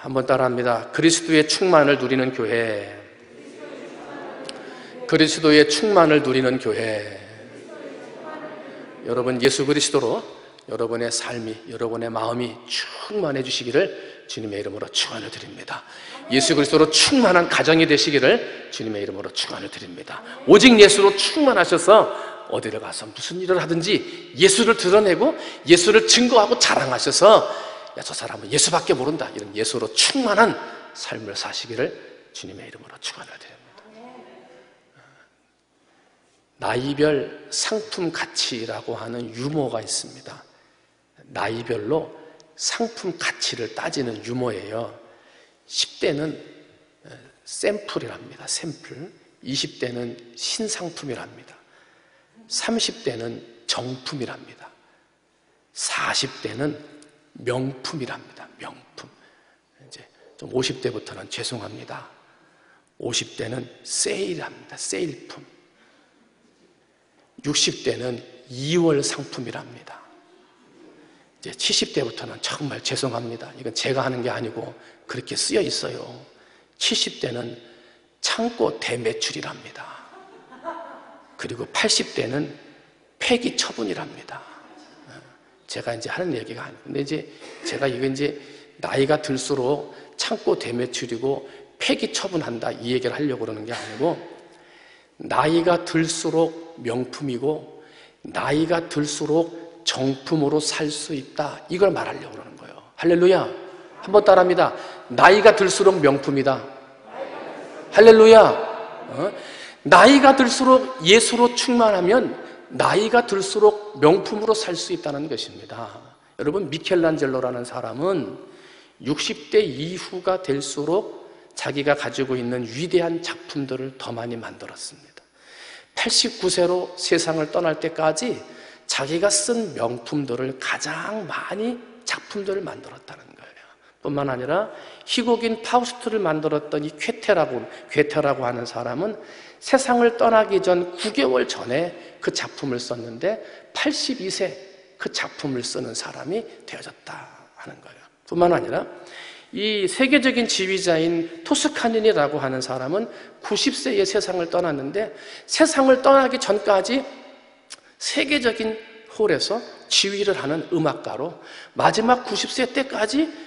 한번 따라합니다. 그리스도의 충만을 누리는 교회. 그리스도의 충만을 누리는 교회. 여러분, 예수 그리스도로 여러분의 삶이, 여러분의 마음이 충만해 주시기를 주님의 이름으로 축원을 드립니다. 예수 그리스도로 충만한 가정이 되시기를 주님의 이름으로 축원을 드립니다. 오직 예수로 충만하셔서 어디를 가서 무슨 일을 하든지 예수를 드러내고 예수를 증거하고 자랑하셔서 야, 저 사람은 예수밖에 모른다, 이런 예수로 충만한 삶을 사시기를 주님의 이름으로 축원을 드립니다. 나이별 상품 가치라고 하는 유머가 있습니다. 나이별로 상품 가치를 따지는 유머예요. 10대는 샘플이랍니다. 샘플. 20대는 신상품이랍니다. 30대는 정품이랍니다. 40대는 명품이랍니다. 명품. 이제 좀 50대부터는 죄송합니다. 50대는 세일합니다. 세일품. 60대는 2월 상품이랍니다. 이제 70대부터는 정말 죄송합니다. 이건 제가 하는 게 아니고 그렇게 쓰여 있어요. 70대는 창고 대매출이랍니다. 그리고 80대는 폐기 처분이랍니다. 제가 이제 하는 얘기가 아니고, 근데 이제 제가 이거 이제 나이가 들수록 창고 대매출이고 폐기 처분한다, 이 얘기를 하려고 그러는 게 아니고, 나이가 들수록 명품이고 나이가 들수록 정품으로 살 수 있다, 이걸 말하려고 그러는 거예요. 할렐루야. 한번 따라합니다. 나이가 들수록 명품이다. 할렐루야. 나이가 들수록 예수로 충만하면 나이가 들수록 명품으로 살 수 있다는 것입니다. 여러분, 미켈란젤로라는 사람은 60대 이후가 될수록 자기가 가지고 있는 위대한 작품들을 더 많이 만들었습니다. 89세로 세상을 떠날 때까지 자기가 쓴 명품들을 가장 많이 작품들을 만들었다는 거예요. 뿐만 아니라 희곡인 파우스트를 만들었던 이 괴테라고 하는 사람은 세상을 떠나기 전 9개월 전에 그 작품을 썼는데 82세 그 작품을 쓰는 사람이 되어졌다 하는 거예요. 뿐만 아니라 이 세계적인 지휘자인 토스카니니라고 하는 사람은 90세에 세상을 떠났는데 세상을 떠나기 전까지 세계적인 홀에서 지휘를 하는 음악가로 마지막 90세 때까지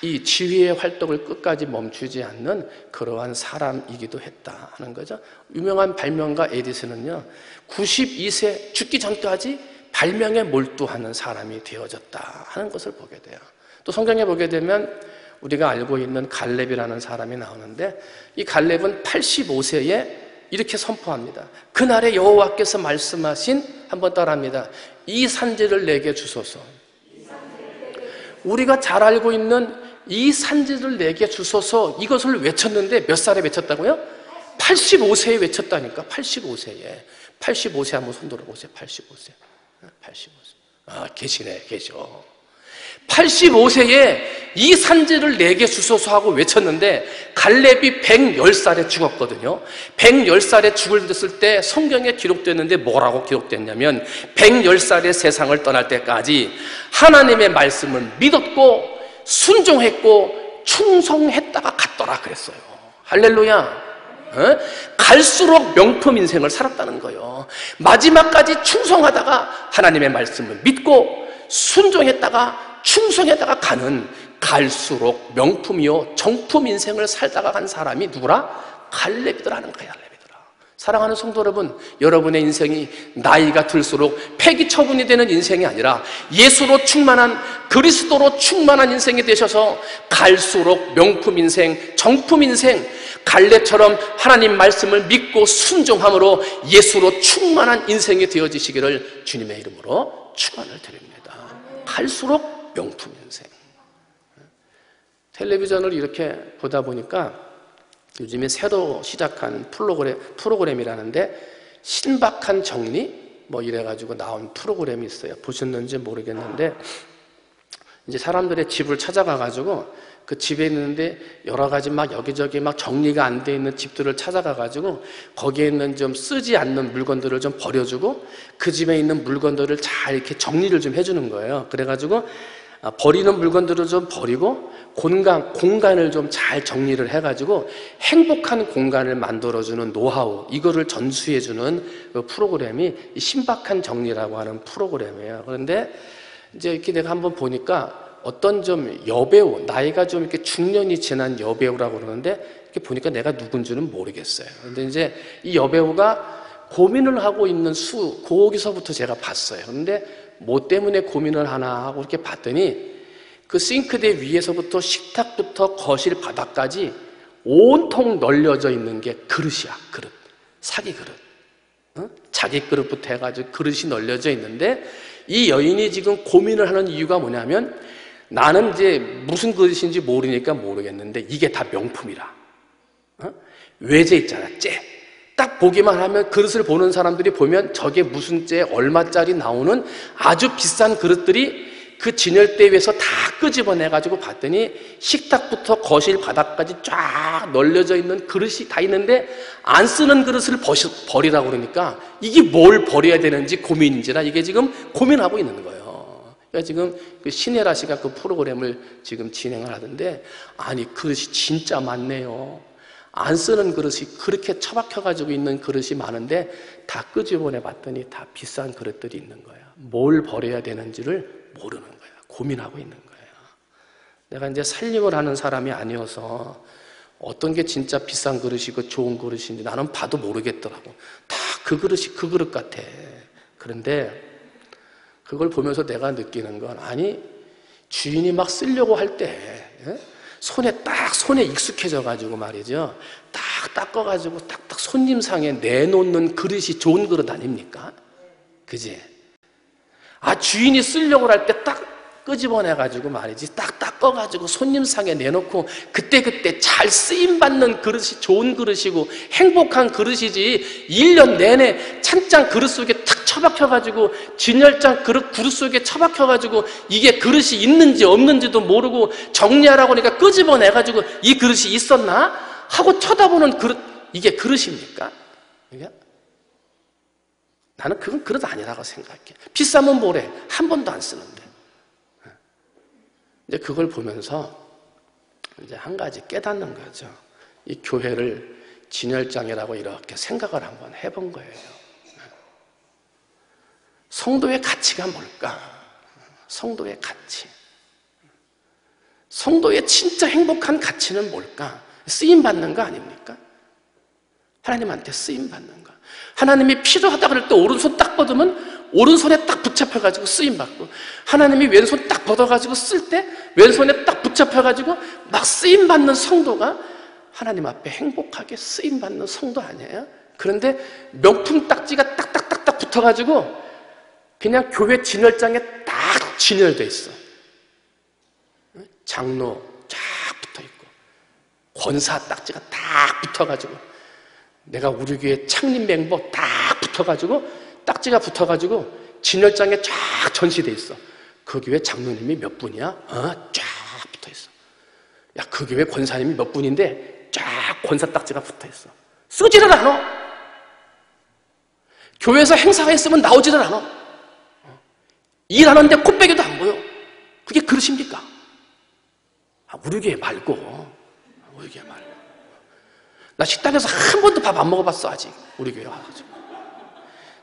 이 지휘의 활동을 끝까지 멈추지 않는 그러한 사람이기도 했다 하는 거죠. 유명한 발명가 에디슨은요, 92세 죽기 전까지 발명에 몰두하는 사람이 되어졌다 하는 것을 보게 돼요. 또 성경에 보게 되면 우리가 알고 있는 갈렙이라는 사람이 나오는데, 이 갈렙은 85세에 이렇게 선포합니다. 그날에 여호와께서 말씀하신, 한번 따라합니다. 이 산지를 내게 주소서. 우리가 잘 알고 있는 이 산지를 내게 주소서, 이것을 외쳤는데 몇 살에 외쳤다고요? 85세에 외쳤다니까. 85세에. 85세 한번 손 들어보세요. 85세. 85세. 아, 계시네, 계셔. 85세에 이 산지를 내게 주소서 하고 외쳤는데, 갈렙이 110살에 죽었거든요. 110살에 죽었을 때 성경에 기록됐는데 뭐라고 기록됐냐면, 110살에 세상을 떠날 때까지 하나님의 말씀을 믿었고 순종했고 충성했다가 갔더라 그랬어요. 할렐루야. 갈수록 명품 인생을 살았다는 거예요. 마지막까지 충성하다가 하나님의 말씀을 믿고 순종했다가 충성했다가 가는, 갈수록 명품이요 정품 인생을 살다가 간 사람이 누구라? 갈렙이더라는 거예요. 갈렙이더라. 사랑하는 성도 여러분, 여러분의 인생이 나이가 들수록 폐기 처분이 되는 인생이 아니라 예수로 충만한, 그리스도로 충만한 인생이 되셔서 갈수록 명품 인생, 정품 인생, 갈렙처럼 하나님 말씀을 믿고 순종함으로 예수로 충만한 인생이 되어지시기를 주님의 이름으로 축원을 드립니다. 갈수록 명품 인생. 텔레비전을 이렇게 보다 보니까 요즘에 새로 시작한 프로그램이라는데, 신박한 정리 뭐 이래가지고 나온 프로그램이 있어요. 보셨는지 모르겠는데, 이제 사람들의 집을 찾아가가지고 그 집에 있는데 여러 가지 막 여기저기 막 정리가 안 돼 있는 집들을 찾아가가지고 거기에 있는 좀 쓰지 않는 물건들을 좀 버려주고 그 집에 있는 물건들을 잘 이렇게 정리를 좀 해주는 거예요. 그래가지고 버리는 물건들을 좀 버리고 공간을 좀 잘 정리를 해가지고 행복한 공간을 만들어주는 노하우, 이거를 전수해주는 그 프로그램이 신박한 정리라고 하는 프로그램이에요. 그런데 이제 이렇게 내가 한번 보니까 어떤 좀 여배우, 나이가 좀 이렇게 중년이 지난 여배우라고 그러는데 이렇게 보니까 내가 누군지는 모르겠어요. 근데 이제 이 여배우가 고민을 하고 있는 거기서부터 제가 봤어요. 그런데 뭐 때문에 고민을 하나 하고 이렇게 봤더니 그 싱크대 위에서부터 식탁부터 거실 바닥까지 온통 널려져 있는 게 그릇이야. 그릇. 사기 그릇. 자기 그릇부터 해가지고 그릇이 널려져 있는데 이 여인이 지금 고민을 하는 이유가 뭐냐면 나는 이제 무슨 그릇인지 모르니까 모르겠는데 이게 다 명품이라. 외제 있잖아. 째. 딱 보기만 하면 그릇을 보는 사람들이 보면 저게 무슨 째 얼마짜리 나오는 아주 비싼 그릇들이 그 진열대 위에서 다 끄집어내가지고 봤더니 식탁부터 거실 바닥까지 쫙 널려져 있는 그릇이 다 있는데 안 쓰는 그릇을 버리라고 그러니까 이게 뭘 버려야 되는지 고민인지라 이게 지금 고민하고 있는 거예요. 그러니까 지금 그 신혜라 씨가 그 프로그램을 지금 진행을 하던데 아니 그릇이 진짜 많네요. 안 쓰는 그릇이 그렇게 처박혀가지고 있는 그릇이 많은데 다 끄집어내 봤더니 다 비싼 그릇들이 있는 거예요. 뭘 버려야 되는지를 모르는 거예요. 고민하고 있는 거예요. 내가 이제 살림을 하는 사람이 아니어서 어떤 게 진짜 비싼 그릇이고 좋은 그릇인지 나는 봐도 모르겠더라고. 다 그 그릇이 그 그릇 같아. 그런데 그걸 보면서 내가 느끼는 건 아니 주인이 막 쓰려고 할 때 손에 익숙해져 가지고 말이죠. 딱 닦아가지고 딱딱 손님상에 내놓는 그릇이 좋은 그릇 아닙니까? 그지? 아 주인이 쓰려고 할 때 딱 끄집어내가지고 말이지 딱 닦아가지고 손님상에 내놓고 그때그때 잘 쓰임받는 그릇이 좋은 그릇이고 행복한 그릇이지 1년 내내 찬장 그릇 속에 탁 처박혀가지고 진열장 그릇 속에 처박혀가지고 이게 그릇이 있는지 없는지도 모르고 정리하라고 하니까 끄집어내가지고 이 그릇이 있었나? 하고 쳐다보는 그릇, 이게 그릇입니까? 이게? 나는 그건 그릇 아니라고 생각해. 비싸면 뭐래? 한 번도 안 쓰는데. 이제 그걸 보면서 이제 한 가지 깨닫는 거죠. 이 교회를 진열장이라고 이렇게 생각을 한번 해본 거예요. 성도의 가치가 뭘까? 성도의 가치. 성도의 진짜 행복한 가치는 뭘까? 쓰임받는 거 아닙니까? 하나님한테 쓰임받는 거. 하나님이 필요하다 그럴 때 오른손 딱 뻗으면 오른손에 딱 붙잡혀가지고 쓰임받고 하나님이 왼손 딱 뻗어가지고 쓸 때 왼손에 딱 붙잡혀가지고 막 쓰임받는 성도가 하나님 앞에 행복하게 쓰임받는 성도 아니에요? 그런데 명품 딱지가 딱딱딱딱 붙어가지고 그냥 교회 진열장에 딱 진열돼 있어. 장로 쫙 붙어있고 권사 딱지가 딱 붙어가지고 내가 우리 교회 창립 멤버 딱 붙어가지고 딱지가 붙어가지고 진열장에 쫙 전시돼 있어. 그 교회 장로님이 몇 분이야? 쫙 붙어있어. 야, 그 교회 권사님이 몇 분인데 쫙 권사 딱지가 붙어있어. 쓰지를 않아. 교회에서 행사가 있으면 나오지를 않아. 일하는데 콧배기도 안 보여. 그게 그릇입니까? 우리 교회 말고. 우리 교회 말고. 나 식당에서 한 번도 밥 안 먹어봤어 아직. 우리 교회 와가지고.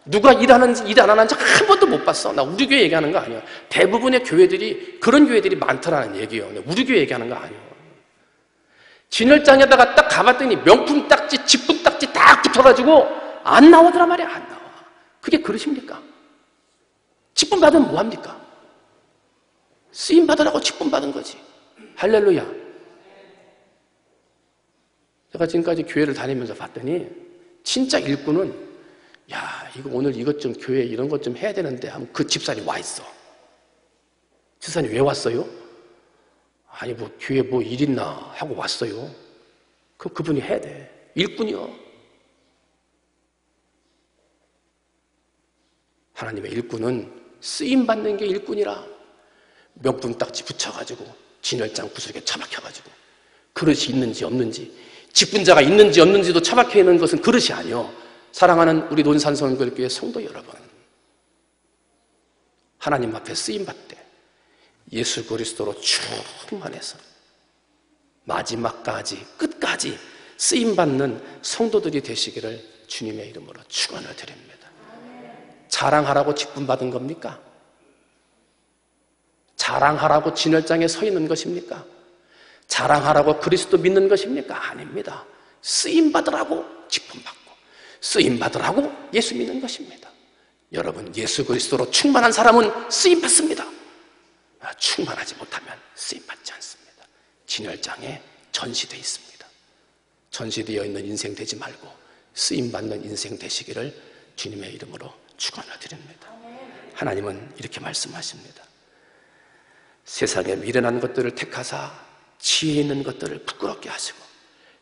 누가 일하는지 일 안 하는지 한 번도 못 봤어. 나 우리 교회 얘기하는 거 아니야. 대부분의 교회들이 그런 교회들이 많더라는 얘기예요. 우리 교회 얘기하는 거 아니에요. 진열장에다가 딱 가봤더니 명품 딱지, 직분 딱지 딱 붙어가지고 안 나오더란 말이야. 안 나와. 그게 그릇입니까? 직분 받으면 뭐합니까? 쓰임 받으라고 직분 받은 거지. 할렐루야. 제가 지금까지 교회를 다니면서 봤더니 진짜 일꾼은 야, 이거 오늘 이것 좀 교회 이런 것 좀 해야 되는데 하면 그 집사님 와 있어. 집사님 왜 왔어요? 아니 뭐 교회 뭐 일 있나 하고 왔어요. 그럼 그분이 해야 돼. 일꾼이요. 하나님의 일꾼은 쓰임받는 게 일꾼이라. 명품 딱지 붙여가지고 진열장 구석에 처박혀가지고 그릇이 있는지 없는지 직분자가 있는지 없는지도 처박혀 있는 것은 그릇이 아니요. 사랑하는 우리 논산성결교회 성도 여러분, 하나님 앞에 쓰임받되 예수 그리스도로 충만해서 마지막까지 끝까지 쓰임받는 성도들이 되시기를 주님의 이름으로 축원을 드립니다. 자랑하라고 직분 받은 겁니까? 자랑하라고 진열장에 서 있는 것입니까? 자랑하라고 그리스도 믿는 것입니까? 아닙니다. 쓰임받으라고 직분 받고 쓰임받으라고 예수 믿는 것입니다. 여러분, 예수 그리스도로 충만한 사람은 쓰임받습니다. 충만하지 못하면 쓰임받지 않습니다. 진열장에 전시되어 있습니다. 전시되어 있는 인생 되지 말고 쓰임받는 인생 되시기를 주님의 이름으로 축원을 드립니다. 하나님은 이렇게 말씀하십니다. 세상에 미련한 것들을 택하사 지혜 있는 것들을 부끄럽게 하시고,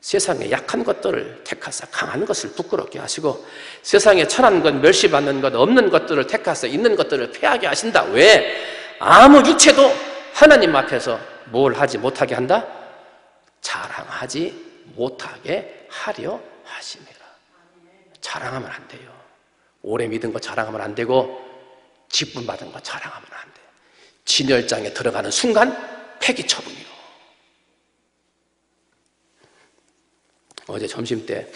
세상에 약한 것들을 택하사 강한 것을 부끄럽게 하시고, 세상에 천한 것, 멸시받는 것, 없는 것들을 택하사 있는 것들을 패하게 하신다. 왜? 아무 육체도 하나님 앞에서 뭘 하지 못하게 한다? 자랑하지 못하게 하려 하심이라. 자랑하면 안 돼요. 오래 믿은 거 자랑하면 안 되고, 직분 받은 거 자랑하면 안 돼요. 진열장에 들어가는 순간 폐기 처분이요. 어제 점심때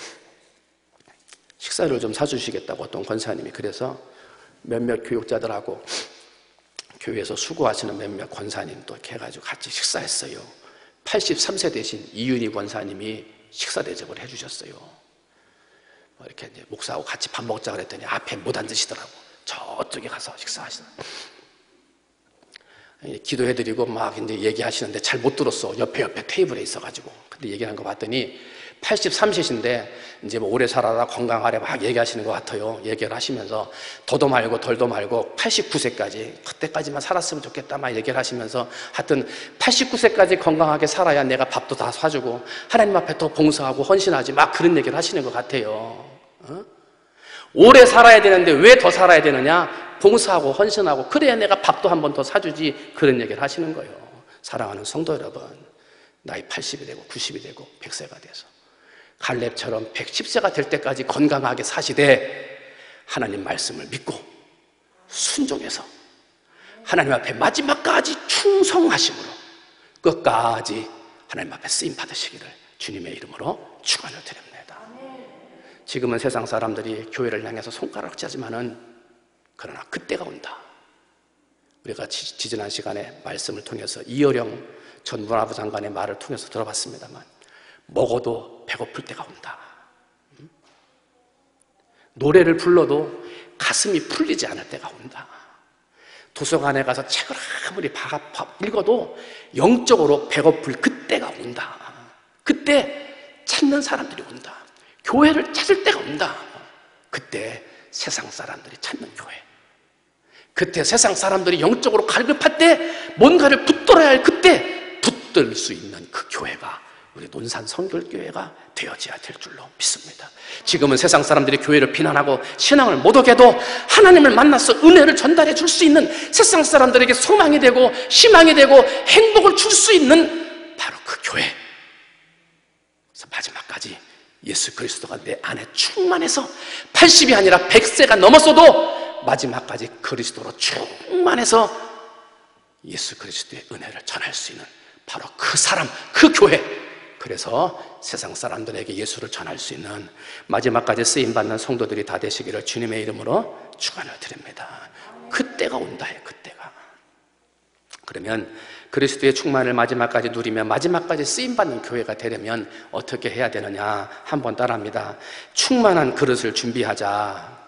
식사를 좀 사주시겠다고 어떤 권사님이, 그래서 몇몇 교육자들하고 교회에서 수고하시는 몇몇 권사님도 이렇게 해가지고 같이 식사했어요. 83세 되신 이윤희 권사님이 식사 대접을 해주셨어요. 이렇게 이제 목사하고 같이 밥 먹자 그랬더니 앞에 못 앉으시더라고. 저쪽에 가서 식사하시더라고. 기도해드리고 막 이제 얘기하시는데 잘 못 들었어. 옆에 테이블에 있어가지고. 근데 얘기하는 거 봤더니 83세신데 이제 뭐 오래 살아라 건강하래 막 얘기하시는 것 같아요. 얘기를 하시면서 더도 말고 덜도 말고 89세까지 그때까지만 살았으면 좋겠다 막 얘기를 하시면서, 하여튼 89세까지 건강하게 살아야 내가 밥도 다 사주고 하나님 앞에 더 봉사하고 헌신하지 막 그런 얘기를 하시는 것 같아요. 어? 오래 살아야 되는데 왜 더 살아야 되느냐? 봉사하고 헌신하고 그래야 내가 밥도 한 번 더 사주지, 그런 얘기를 하시는 거예요. 사랑하는 성도 여러분, 나이 80이 되고 90이 되고 100세가 돼서 갈렙처럼 110세가 될 때까지 건강하게 사시되 하나님 말씀을 믿고 순종해서 하나님 앞에 마지막까지 충성하심으로 끝까지 하나님 앞에 쓰임 받으시기를 주님의 이름으로 축원을 드립니다. 지금은 세상 사람들이 교회를 향해서 손가락질하지만은 그러나 그때가 온다. 우리가 지지난 시간에 말씀을 통해서 이어령 전 문화부 장관의 말을 통해서 들어봤습니다만, 먹어도 배고플 때가 온다. 노래를 불러도 가슴이 풀리지 않을 때가 온다. 도서관에 가서 책을 아무리 읽어도 영적으로 배고플 그때가 온다. 그때 찾는 사람들이 온다. 교회를 찾을 때가 온다. 그때 세상 사람들이 찾는 교회, 그때 세상 사람들이 영적으로 갈급할 때 뭔가를 붙들어야 할 그때 붙들 수 있는 그 교회가 우리 논산 성결교회가 되어져야 될 줄로 믿습니다. 지금은 세상 사람들이 교회를 비난하고 신앙을 못 오게도 하나님을 만나서 은혜를 전달해 줄 수 있는, 세상 사람들에게 소망이 되고 희망이 되고 행복을 줄 수 있는 바로 그 교회. 그래서 마지막까지 예수 그리스도가 내 안에 충만해서 80이 아니라 100세가 넘었어도 마지막까지 그리스도로 충만해서 예수 그리스도의 은혜를 전할 수 있는 바로 그 사람, 그 교회. 그래서 세상 사람들에게 예수를 전할 수 있는 마지막까지 쓰임받는 성도들이 다 되시기를 주님의 이름으로 축원을 드립니다. 그때가 온다요, 그때가. 그러면 그리스도의 충만을 마지막까지 누리며 마지막까지 쓰임받는 교회가 되려면 어떻게 해야 되느냐? 한번 따라합니다. 충만한 그릇을 준비하자.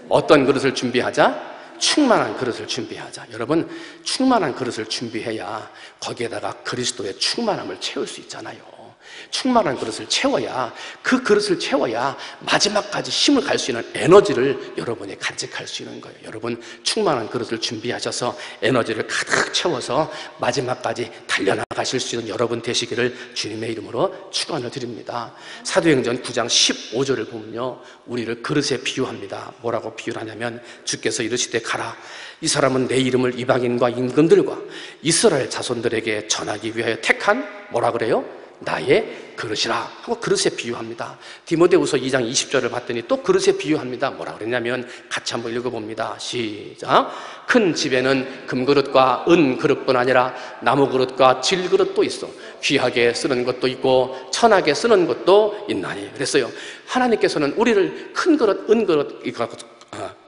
어떤 그릇을 준비하자? 충만한 그릇을 준비하자. 여러분, 충만한 그릇을 준비해야 거기에다가 그리스도의 충만함을 채울 수 있잖아요. 충만한 그릇을 채워야, 그 그릇을 채워야 마지막까지 힘을 갈 수 있는 에너지를 여러분이 간직할 수 있는 거예요. 여러분, 충만한 그릇을 준비하셔서 에너지를 가득 채워서 마지막까지 달려나가실 수 있는 여러분 되시기를 주님의 이름으로 축원을 드립니다. 사도행전 9장 15절을 보면요, 우리를 그릇에 비유합니다. 뭐라고 비유를 하냐면, 주께서 이르시되 가라, 이 사람은 내 이름을 이방인과 임금들과 이스라엘 자손들에게 전하기 위하여 택한, 뭐라 그래요? 나의 그릇이라 하고 그릇에 비유합니다. 디모데후서 2장 20절을 봤더니 또 그릇에 비유합니다. 뭐라 그랬냐면 같이 한번 읽어봅니다. 시작. 큰 집에는 금그릇과 은그릇뿐 아니라 나무그릇과 질그릇도 있어 귀하게 쓰는 것도 있고 천하게 쓰는 것도 있나니. 그랬어요. 하나님께서는 우리를 큰 그릇, 은그릇,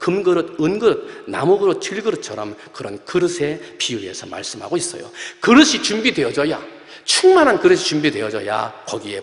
금그릇, 은그릇, 나무그릇, 질그릇처럼 그런 그릇에 비유해서 말씀하고 있어요. 그릇이 준비되어져야, 충만한 그릇이 준비되어져야 거기에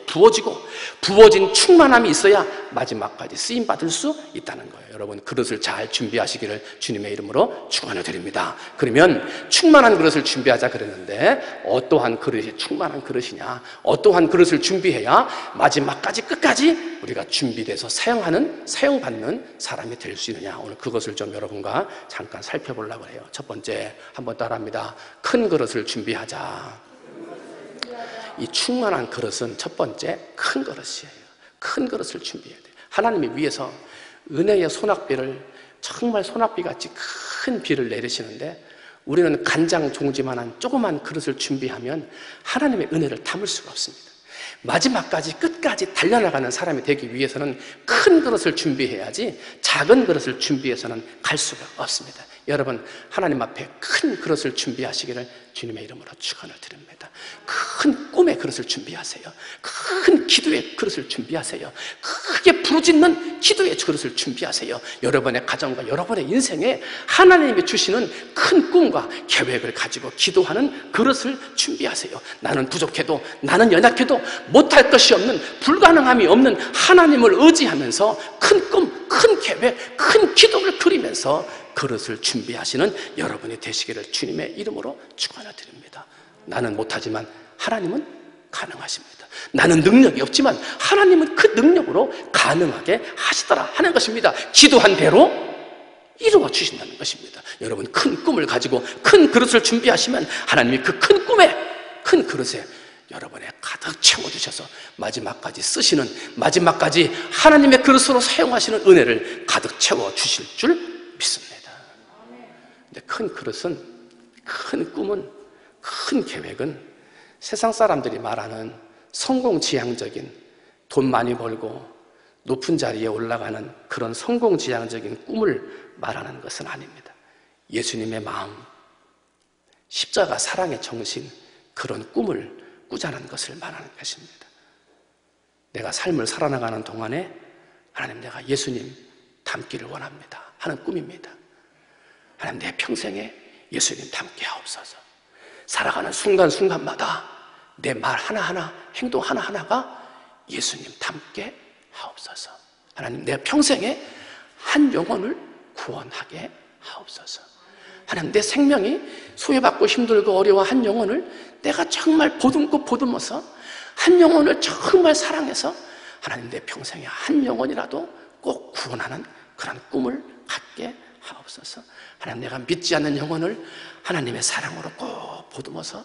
부어진 충만함이 있어야 마지막까지 쓰임받을 수 있다는 거예요. 여러분, 그릇을 잘 준비하시기를 주님의 이름으로 축원을 드립니다. 그러면 충만한 그릇을 준비하자 그랬는데 어떠한 그릇이 충만한 그릇이냐, 어떠한 그릇을 준비해야 마지막까지 끝까지 우리가 준비돼서 사용받는 사람이 될 수 있느냐, 오늘 그것을 좀 여러분과 잠깐 살펴보려고 해요. 첫 번째, 한번 따라합니다. 큰 그릇을 준비하자. 이 충만한 그릇은 첫 번째 큰 그릇이에요. 큰 그릇을 준비해야 돼요. 하나님이 위에서 은혜의 소낙비를, 정말 소낙비같이 큰 비를 내리시는데 우리는 간장 종지만한 조그만 그릇을 준비하면 하나님의 은혜를 담을 수가 없습니다. 마지막까지 끝까지 달려나가는 사람이 되기 위해서는 큰 그릇을 준비해야지 작은 그릇을 준비해서는 갈 수가 없습니다. 여러분, 하나님 앞에 큰 그릇을 준비하시기를 주님의 이름으로 축원을 드립니다. 큰 꿈의 그릇을 준비하세요. 큰 기도의 그릇을 준비하세요. 크게 부르짖는 기도의 그릇을 준비하세요. 여러분의 가정과 여러분의 인생에 하나님이 주시는 큰 꿈과 계획을 가지고 기도하는 그릇을 준비하세요. 나는 부족해도, 나는 연약해도 못할 것이 없는, 불가능함이 없는 하나님을 의지하면서 큰 꿈, 큰 계획, 큰 기도를 그리면서 그릇을 준비하시는 여러분이 되시기를 주님의 이름으로 축원을 드립니다. 나는 못하지만 하나님은 가능하십니다. 나는 능력이 없지만 하나님은 그 능력으로 가능하게 하시더라 하는 것입니다. 기도한 대로 이루어 주신다는 것입니다. 여러분, 큰 꿈을 가지고 큰 그릇을 준비하시면 하나님이 그 큰 꿈에, 큰 그릇에 여러분의 가득 채워주셔서 마지막까지 쓰시는, 마지막까지 하나님의 그릇으로 사용하시는 은혜를 가득 채워주실 줄 믿습니다. 근데 큰 그릇은, 큰 꿈은, 큰 계획은 세상 사람들이 말하는 성공지향적인, 돈 많이 벌고 높은 자리에 올라가는 그런 성공지향적인 꿈을 말하는 것은 아닙니다. 예수님의 마음, 십자가 사랑의 정신, 그런 꿈을 꾸자는 것을 말하는 것입니다. 내가 삶을 살아나가는 동안에 하나님, 내가 예수님 닮기를 원합니다 하는 꿈입니다. 하나님, 내 평생에 예수님 닮게 하옵소서. 살아가는 순간순간마다 내 말 하나하나, 행동 하나하나가 예수님 닮게 하옵소서. 하나님, 내 평생에 한 영혼을 구원하게 하옵소서. 하나님, 내 생명이 소외받고 힘들고 어려워한 영혼을 내가 정말 보듬고 보듬어서 한 영혼을 정말 사랑해서 하나님, 내 평생에 한 영혼이라도 꼭 구원하는 그런 꿈을 갖게 하옵소서. 하나님, 내가 믿지 않는 영혼을 하나님의 사랑으로 꼭 보듬어서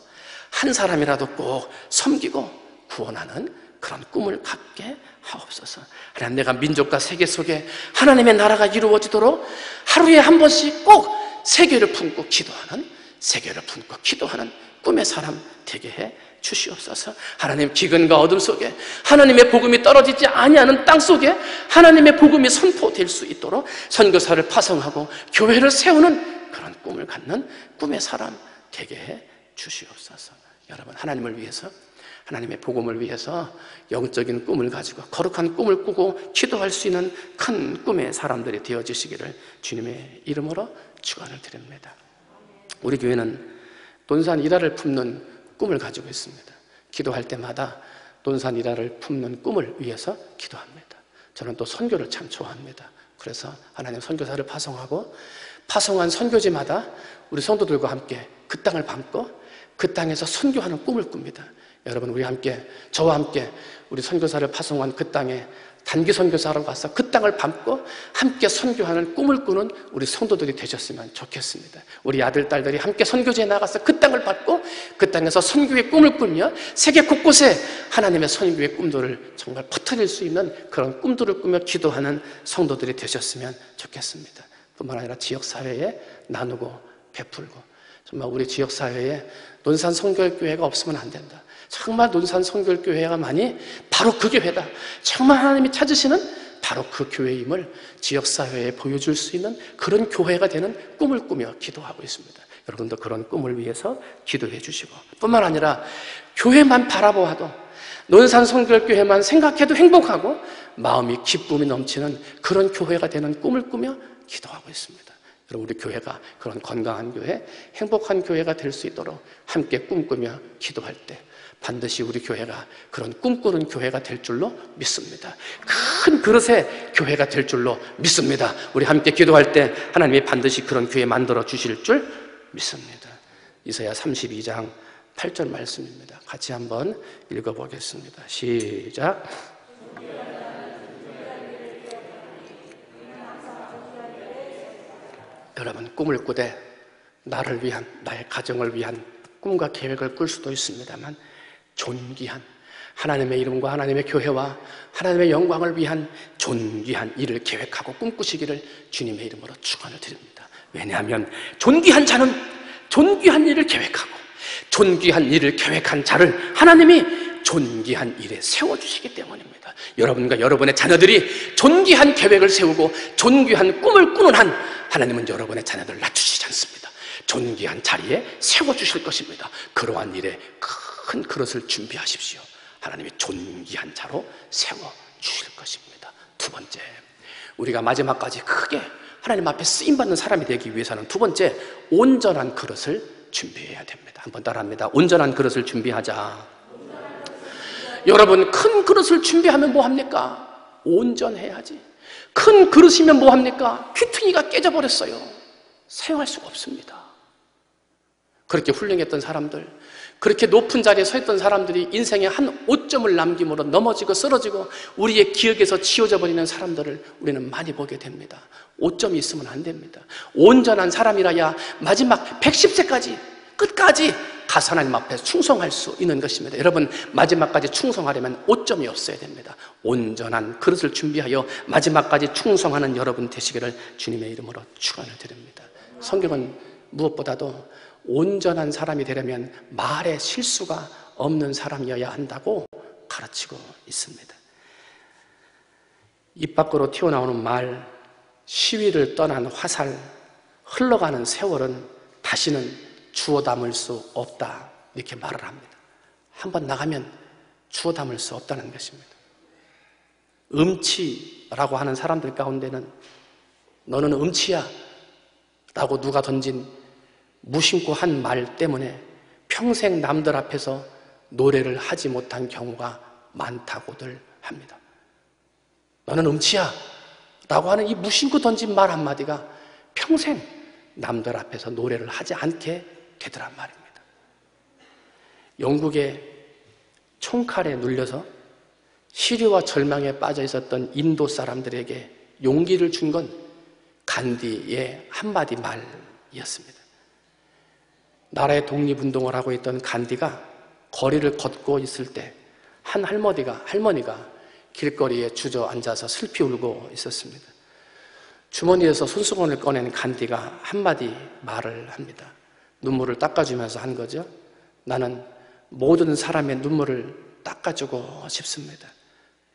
한 사람이라도 꼭 섬기고 구원하는 그런 꿈을 갖게 하옵소서. 하나님, 내가 민족과 세계 속에 하나님의 나라가 이루어지도록 하루에 한 번씩 꼭 세계를 품고 기도하는, 세계를 품고 기도하는 꿈의 사람 되게 해 주시옵소서. 하나님, 기근과 어둠 속에 하나님의 복음이 떨어지지 아니하는 땅 속에 하나님의 복음이 선포될 수 있도록 선교사를 파송하고 교회를 세우는 그런 꿈을 갖는 꿈의 사람 되게 해 주시옵소서. 여러분, 하나님을 위해서, 하나님의 복음을 위해서 영적인 꿈을 가지고 거룩한 꿈을 꾸고 기도할 수 있는 큰 꿈의 사람들이 되어주시기를 주님의 이름으로 축원을 드립니다. 우리 교회는 돈산 일화를 품는 꿈을 가지고 있습니다. 기도할 때마다 돈산 일화를 품는 꿈을 위해서 기도합니다. 저는 또 선교를 참 좋아합니다. 그래서 하나님, 선교사를 파송하고 파송한 선교지마다 우리 성도들과 함께 그 땅을 밟고 그 땅에서 선교하는 꿈을 꿉니다. 여러분, 우리 함께, 저와 함께 우리 선교사를 파송한 그 땅에 단기 선교사로 가서 그 땅을 밟고 함께 선교하는 꿈을 꾸는 우리 성도들이 되셨으면 좋겠습니다. 우리 아들, 딸들이 함께 선교지에 나가서 그 땅을 밟고 그 땅에서 선교의 꿈을 꾸며 세계 곳곳에 하나님의 선교의 꿈들을 정말 퍼뜨릴 수 있는 그런 꿈들을 꾸며 기도하는 성도들이 되셨으면 좋겠습니다. 뿐만 아니라 지역사회에 나누고 베풀고, 정말 우리 지역사회에 논산 성결교회가 없으면 안 된다. 정말 논산 성결교회가만이 바로 그 교회다. 정말 하나님이 찾으시는 바로 그 교회임을 지역사회에 보여줄 수 있는 그런 교회가 되는 꿈을 꾸며 기도하고 있습니다. 여러분도 그런 꿈을 위해서 기도해 주시고, 뿐만 아니라 교회만 바라보아도, 논산 성결교회만 생각해도 행복하고 마음이 기쁨이 넘치는 그런 교회가 되는 꿈을 꾸며 기도하고 있습니다. 여러분, 우리 교회가 그런 건강한 교회, 행복한 교회가 될 수 있도록 함께 꿈꾸며 기도할 때 반드시 우리 교회가 그런 꿈꾸는 교회가 될 줄로 믿습니다. 큰 그릇의 교회가 될 줄로 믿습니다. 우리 함께 기도할 때 하나님이 반드시 그런 교회 만들어 주실 줄 믿습니다. 이사야 32장 8절 말씀입니다. 같이 한번 읽어보겠습니다. 시작. 여러분, 꿈을 꾸되 나를 위한, 나의 가정을 위한 꿈과 계획을 꿀 수도 있습니다만 존귀한 하나님의 이름과 하나님의 교회와 하나님의 영광을 위한 존귀한 일을 계획하고 꿈꾸시기를 주님의 이름으로 축원을 드립니다. 왜냐하면 존귀한 자는 존귀한 일을 계획하고 존귀한 일을 계획한 자를 하나님이 존귀한 일에 세워주시기 때문입니다. 여러분과 여러분의 자녀들이 존귀한 계획을 세우고 존귀한 꿈을 꾸는 한 하나님은 여러분의 자녀들을 낮추시지 않습니다. 존귀한 자리에 세워주실 것입니다. 그러한 일에 큰 그릇을 준비하십시오. 하나님이 존귀한 자로 세워주실 것입니다. 두 번째, 우리가 마지막까지 크게 하나님 앞에 쓰임받는 사람이 되기 위해서는 두 번째, 온전한 그릇을 준비해야 됩니다. 한번 따라합니다. 온전한 그릇을 준비하자. 여러분, 큰 그릇을 준비하면 뭐합니까? 온전해야지. 큰 그릇이면 뭐합니까? 귀퉁이가 깨져버렸어요. 사용할 수가 없습니다. 그렇게 훌륭했던 사람들, 그렇게 높은 자리에 서 있던 사람들이 인생에 한 5점을 남김으로 넘어지고 쓰러지고 우리의 기억에서 지워져 버리는 사람들을 우리는 많이 보게 됩니다. 5점이 있으면 안 됩니다. 온전한 사람이라야 마지막 110세까지 끝까지 가서 하나님 앞에 충성할 수 있는 것입니다. 여러분, 마지막까지 충성하려면 5점이 없어야 됩니다. 온전한 그릇을 준비하여 마지막까지 충성하는 여러분 되시기를 주님의 이름으로 축원을 드립니다. 성경은 무엇보다도 온전한 사람이 되려면 말에 실수가 없는 사람이어야 한다고 가르치고 있습니다. 입 밖으로 튀어나오는 말, 시위를 떠난 화살, 흘러가는 세월은 다시는 주워 담을 수 없다, 이렇게 말을 합니다. 한번 나가면 주워 담을 수 없다는 것입니다. 음치라고 하는 사람들 가운데는 너는 음치야 라고 누가 던진 무심코 한 말 때문에 평생 남들 앞에서 노래를 하지 못한 경우가 많다고들 합니다. 너는 음치야 라고 하는 이 무심코 던진 말 한마디가 평생 남들 앞에서 노래를 하지 않게 되더란 말입니다. 영국의 총칼에 눌려서 시류와 절망에 빠져 있었던 인도 사람들에게 용기를 준 건 간디의 한마디 말이었습니다. 나라의 독립운동을 하고 있던 간디가 거리를 걷고 있을 때 한 할머니가 길거리에 주저앉아서 슬피 울고 있었습니다. 주머니에서 손수건을 꺼낸 간디가 한마디 말을 합니다. 눈물을 닦아주면서 한 거죠. 나는 모든 사람의 눈물을 닦아주고 싶습니다.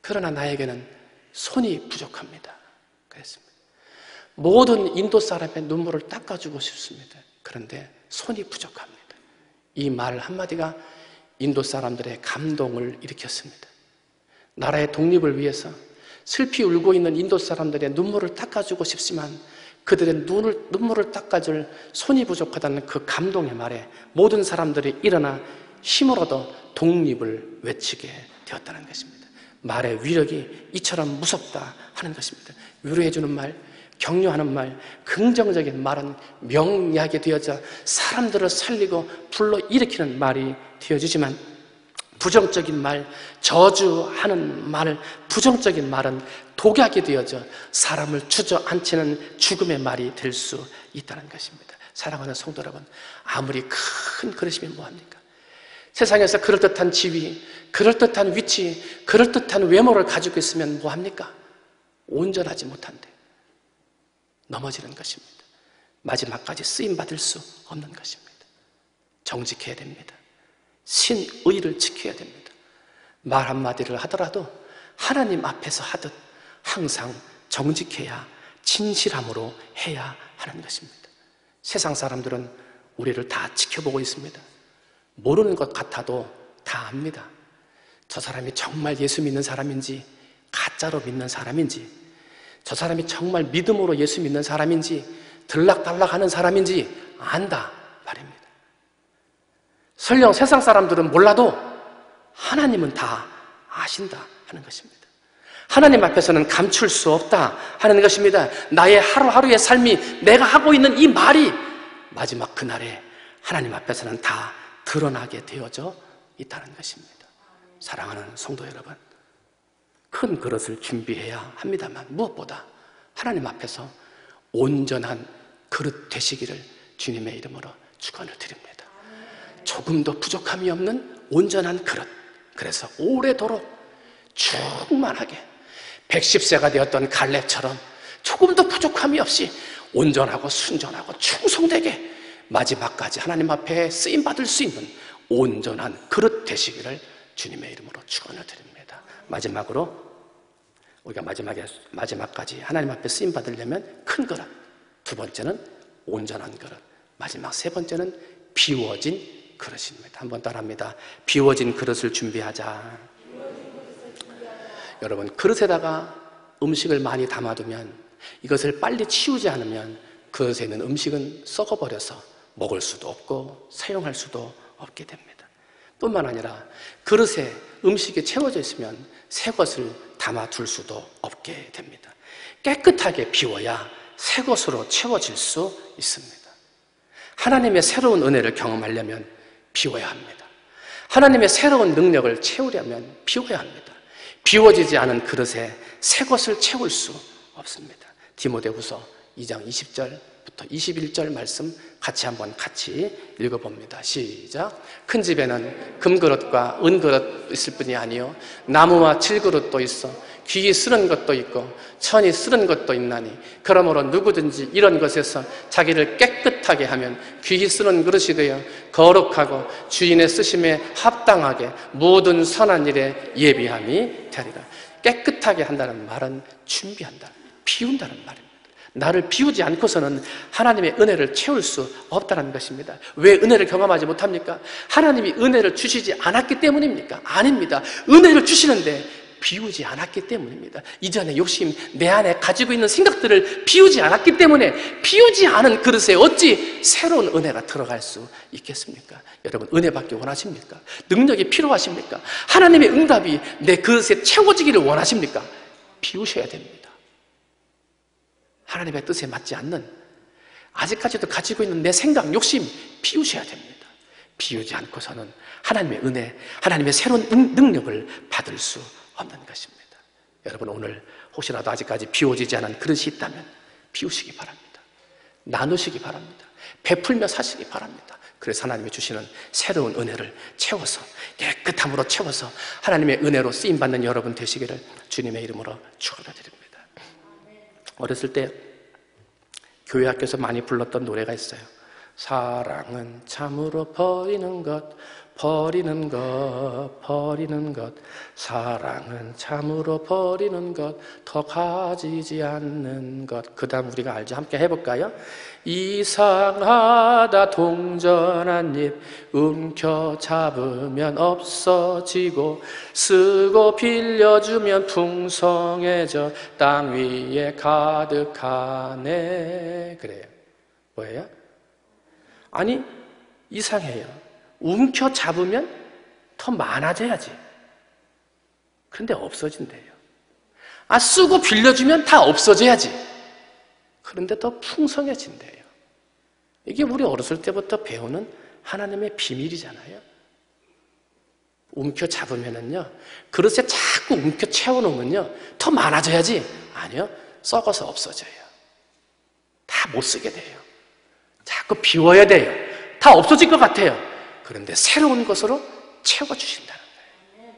그러나 나에게는 손이 부족합니다. 그랬습니다. 모든 인도 사람의 눈물을 닦아주고 싶습니다. 그런데 손이 부족합니다. 이 말 한마디가 인도 사람들의 감동을 일으켰습니다. 나라의 독립을 위해서 슬피 울고 있는 인도 사람들의 눈물을 닦아주고 싶지만 그들의 눈물을 닦아줄 손이 부족하다는 그 감동의 말에 모든 사람들이 일어나 힘을 얻어 독립을 외치게 되었다는 것입니다. 말의 위력이 이처럼 무섭다 하는 것입니다. 위로해주는 말, 격려하는 말, 긍정적인 말은 명약이 되어져 사람들을 살리고 불러일으키는 말이 되어지지만 부정적인 말, 저주하는 말, 부정적인 말은 독약이 되어져 사람을 주저앉히는 죽음의 말이 될 수 있다는 것입니다. 사랑하는 성도 여러분, 아무리 큰 그릇이면 뭐합니까? 세상에서 그럴듯한 지위, 그럴듯한 위치, 그럴듯한 외모를 가지고 있으면 뭐합니까? 온전하지 못한데 넘어지는 것입니다. 마지막까지 쓰임받을 수 없는 것입니다. 정직해야 됩니다. 신의를 지켜야 됩니다. 말 한마디를 하더라도 하나님 앞에서 하듯 항상 정직해야, 진실함으로 해야 하는 것입니다. 세상 사람들은 우리를 다 지켜보고 있습니다. 모르는 것 같아도 다 압니다. 저 사람이 정말 예수 믿는 사람인지, 가짜로 믿는 사람인지, 저 사람이 정말 믿음으로 예수 믿는 사람인지, 들락달락하는 사람인지 안다 말입니다. 설령 세상 사람들은 몰라도 하나님은 다 아신다 하는 것입니다. 하나님 앞에서는 감출 수 없다 하는 것입니다. 나의 하루하루의 삶이, 내가 하고 있는 이 말이 마지막 그날에 하나님 앞에서는 다 드러나게 되어져 있다는 것입니다. 사랑하는 성도 여러분, 큰 그릇을 준비해야 합니다만 무엇보다 하나님 앞에서 온전한 그릇 되시기를 주님의 이름으로 축원을 드립니다. 조금도 부족함이 없는 온전한 그릇, 그래서 오래도록 충만하게 110세가 되었던 갈렙처럼 조금도 부족함이 없이 온전하고 순전하고 충성되게 마지막까지 하나님 앞에 쓰임받을 수 있는 온전한 그릇 되시기를 주님의 이름으로 축원을 드립니다. 마지막으로 우리가 마지막까지 하나님 앞에 쓰임받으려면 큰 그릇, 두 번째는 온전한 그릇, 마지막 세 번째는 비워진 그릇입니다. 한번 따라합니다. 비워진 그릇을 준비하자. 여러분, 그릇에다가 음식을 많이 담아두면, 이것을 빨리 치우지 않으면 그릇에 있는 음식은 썩어버려서 먹을 수도 없고 사용할 수도 없게 됩니다. 뿐만 아니라 그릇에 음식이 채워져 있으면 새 것을 담아둘 수도 없게 됩니다. 깨끗하게 비워야 새 것으로 채워질 수 있습니다. 하나님의 새로운 은혜를 경험하려면 비워야 합니다. 하나님의 새로운 능력을 채우려면 비워야 합니다. 비워지지 않은 그릇에 새 것을 채울 수 없습니다. 디모데후서 2장 20절부터 21절 말씀 같이 읽어봅니다. 시작. 큰 집에는 금그릇과 은그릇 있을 뿐이 아니요 나무와 질그릇도 있어 귀히 쓰는 것도 있고 천이 쓰는 것도 있나니 그러므로 누구든지 이런 것에서 자기를 깨끗하게 하면 귀히 쓰는 그릇이 되어 거룩하고 주인의 쓰심에 합당하게 모든 선한 일에 예비함이 되리라. 깨끗하게 한다는 말은 준비한다, 비운다는 말입니다. 나를 비우지 않고서는 하나님의 은혜를 채울 수 없다는 것입니다. 왜 은혜를 경험하지 못합니까? 하나님이 은혜를 주시지 않았기 때문입니까? 아닙니다. 은혜를 주시는데 비우지 않았기 때문입니다. 이전에 욕심, 내 안에 가지고 있는 생각들을 비우지 않았기 때문에, 비우지 않은 그릇에 어찌 새로운 은혜가 들어갈 수 있겠습니까? 여러분, 은혜 받기 원하십니까? 능력이 필요하십니까? 하나님의 응답이 내 그릇에 채워지기를 원하십니까? 비우셔야 됩니다. 하나님의 뜻에 맞지 않는, 아직까지도 가지고 있는 내 생각, 욕심 비우셔야 됩니다. 비우지 않고서는 하나님의 은혜, 하나님의 새로운 능력을 받을 수 없는 것입니다. 여러분, 오늘 혹시라도 아직까지 비워지지 않은 그릇이 있다면 비우시기 바랍니다. 나누시기 바랍니다. 베풀며 사시기 바랍니다. 그래서 하나님이 주시는 새로운 은혜를 채워서, 깨끗함으로 채워서 하나님의 은혜로 쓰임받는 여러분 되시기를 주님의 이름으로 축원드립니다. 어렸을 때 교회 학교에서 많이 불렀던 노래가 있어요. 사랑은 참으로 버리는 것, 버리는 것, 버리는 것. 사랑은 참으로 버리는 것, 더 가지지 않는 것. 그 다음 우리가 알죠? 함께 해볼까요? 이상하다 동전한 잎 움켜잡으면 없어지고 쓰고 빌려주면 풍성해져 땅 위에 가득하네. 그래요. 뭐예요? 아니, 이상해요. 움켜잡으면 더 많아져야지. 그런데 없어진대요. 아, 쓰고 빌려주면 다 없어져야지. 그런데 더 풍성해진대요. 이게 우리 어렸을 때부터 배우는 하나님의 비밀이잖아요. 움켜잡으면은요, 그릇에 자꾸 움켜 채워놓으면요, 더 많아져야지. 아니요, 썩어서 없어져요. 다 못 쓰게 돼요. 자꾸 비워야 돼요. 다 없어질 것 같아요. 그런데 새로운 것으로 채워주신다는 거예요.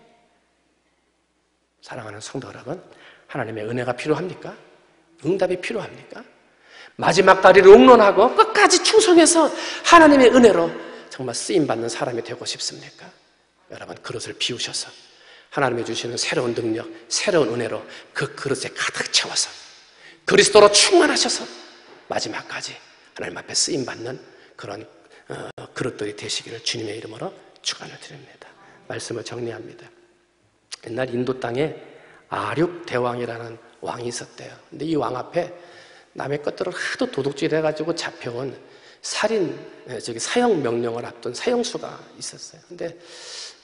사랑하는 성도 여러분, 하나님의 은혜가 필요합니까? 응답이 필요합니까? 마지막 다리를 옹론하고 끝까지 충성해서 하나님의 은혜로 정말 쓰임받는 사람이 되고 싶습니까? 여러분, 그릇을 비우셔서 하나님이 주시는 새로운 능력, 새로운 은혜로 그 그릇에 가득 채워서 그리스도로 충만하셔서 마지막까지 하나님 앞에 쓰임받는 그런 그릇들이 되시기를 주님의 이름으로 축원을 드립니다. 말씀을 정리합니다. 옛날 인도 땅에 아륙 대왕이라는 왕이 있었대요. 근데 이 왕 앞에 남의 것들을 하도 도둑질 해가지고 잡혀온 사형 명령을 앞둔 사형수가 있었어요. 근데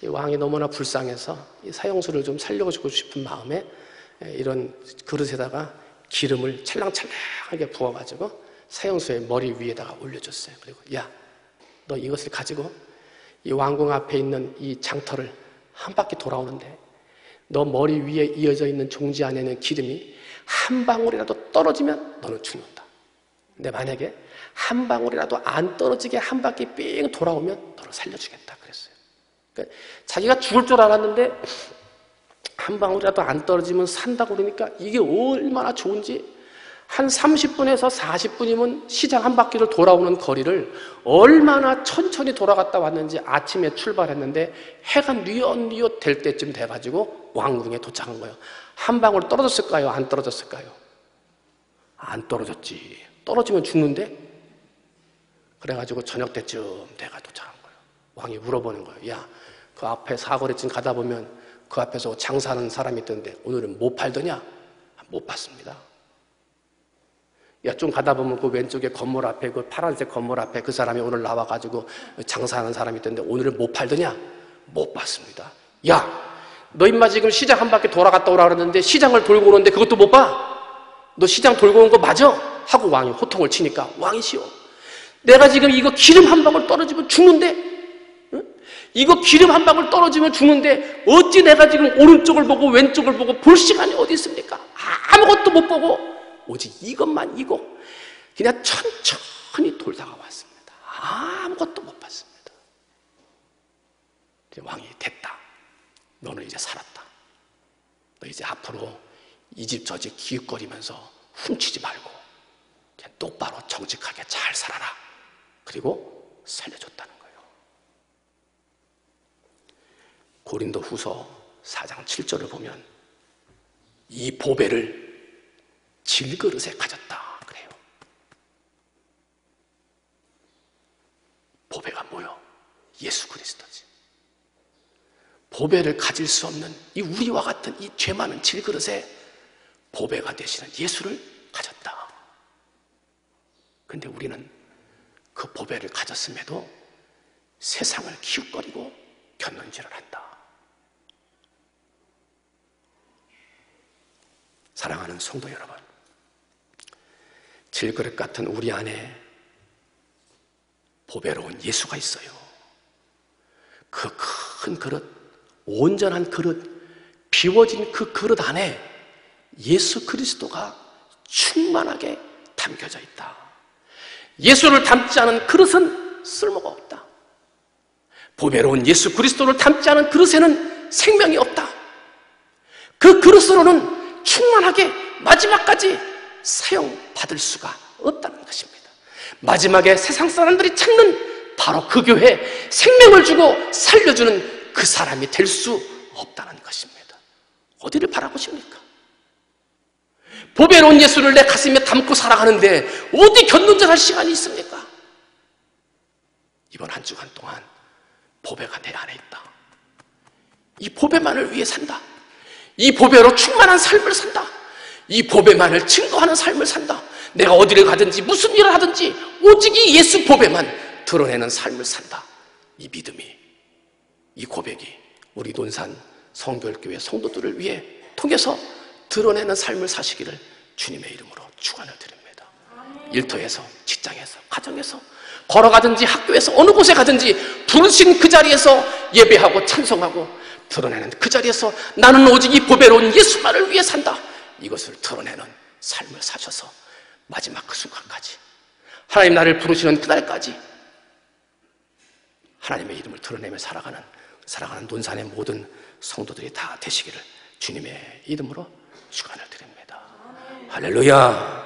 이 왕이 너무나 불쌍해서 이 사형수를 좀 살려주고 싶은 마음에 이런 그릇에다가 기름을 찰랑찰랑하게 부어가지고 사형수의 머리 위에다가 올려줬어요. 그리고 야, 너 이것을 가지고 이 왕궁 앞에 있는 이 장터를 한 바퀴 돌아오는데 너 머리 위에 이어져 있는 종지 안에 있는 기름이 한 방울이라도 떨어지면 너는 죽는다. 근데 만약에 한 방울이라도 안 떨어지게 한 바퀴 삥 돌아오면 너를 살려주겠다 그랬어요. 그러니까 자기가 죽을 줄 알았는데 한 방울이라도 안 떨어지면 산다고 그러니까 이게 얼마나 좋은지 한 30분에서 40분이면 시장 한 바퀴를 돌아오는 거리를 얼마나 천천히 돌아갔다 왔는지 아침에 출발했는데 해가 뉘엿뉘엿 될 때쯤 돼가지고 왕궁에 도착한 거예요. 한 방울 떨어졌을까요? 안 떨어졌을까요? 안 떨어졌지. 떨어지면 죽는데? 그래가지고 저녁 때쯤 내가 도착한 거예요. 왕이 물어보는 거예요. 야, 그 앞에 사거리쯤 가다 보면 그 앞에서 장사하는 사람이 있던데 오늘은 못 팔더냐? 못 봤습니다. 야, 좀 가다 보면 그 왼쪽에 건물 앞에 그 파란색 건물 앞에 그 사람이 오늘 나와가지고 장사하는 사람이 있던데 오늘은 못 팔더냐? 못 봤습니다. 야, 너 임마 지금 시장 한 바퀴 돌아갔다 오라 그러는데 시장을 돌고 오는데 그것도 못 봐? 너 시장 돌고 온 거 맞아? 하고 왕이 호통을 치니까 왕이시오, 내가 지금 이거 기름 한 방울 떨어지면 죽는데? 응? 이거 기름 한 방울 떨어지면 죽는데 어찌 내가 지금 오른쪽을 보고 왼쪽을 보고 볼 시간이 어디 있습니까? 아무것도 못 보고 오직 이것만 이고 그냥 천천히 돌다가 왔습니다. 아무것도 못 봤습니다. 왕이 됐다. 너는 이제 살았다. 너 이제 앞으로 이 집 저 집 기웃거리면서 훔치지 말고 그냥 똑바로 정직하게 잘 살아라. 그리고 살려줬다는 거예요. 고린도 후서 4장 7절을 보면 이 보배를 질그릇에 가졌다 그래요. 보배가 뭐요? 예수 그리스도지. 보배를 가질 수 없는 이 우리와 같은 이 죄 많은 질그릇에 보배가 되시는 예수를 가졌다. 근데 우리는 그 보배를 가졌음에도 세상을 기웃거리고 곁눈질을 한다. 사랑하는 성도 여러분, 질그릇 같은 우리 안에 보배로운 예수가 있어요. 그 큰 그릇, 온전한 그릇, 비워진 그 그릇 안에 예수 그리스도가 충만하게 담겨져 있다. 예수를 담지 않은 그릇은 쓸모가 없다. 보배로운 예수 그리스도를 담지 않은 그릇에는 생명이 없다. 그 그릇으로는 충만하게 마지막까지 사용받을 수가 없다는 것입니다. 마지막에 세상 사람들이 찾는 바로 그 교회에 생명을 주고 살려주는 그 사람이 될 수 없다는 것입니다. 어디를 바라보십니까? 보배로운 예수를 내 가슴에 담고 살아가는데 어디 곁눈질할 시간이 있습니까? 이번 한 주간 동안 보배가 내 안에 있다. 이 보배만을 위해 산다. 이 보배로 충만한 삶을 산다. 이 보배만을 증거하는 삶을 산다. 내가 어디를 가든지 무슨 일을 하든지 오직 이 예수 보배만 드러내는 삶을 산다. 이 믿음이, 이 고백이 우리 논산 성결교회 성도들을 위해 통해서 드러내는 삶을 사시기를 주님의 이름으로 축원을 드립니다. 일터에서, 직장에서, 가정에서, 걸어가든지 학교에서 어느 곳에 가든지 부르신 그 자리에서 예배하고 찬송하고 드러내는 그 자리에서 나는 오직 이 보배로운 예수만을 위해 산다. 이것을 드러내는 삶을 사셔서 마지막 그 순간까지, 하나님 나를 부르시는 그날까지 하나님의 이름을 드러내며 살아가는 논산의 모든 성도들이 다 되시기를 주님의 이름으로 축원을 드립니다. 할렐루야.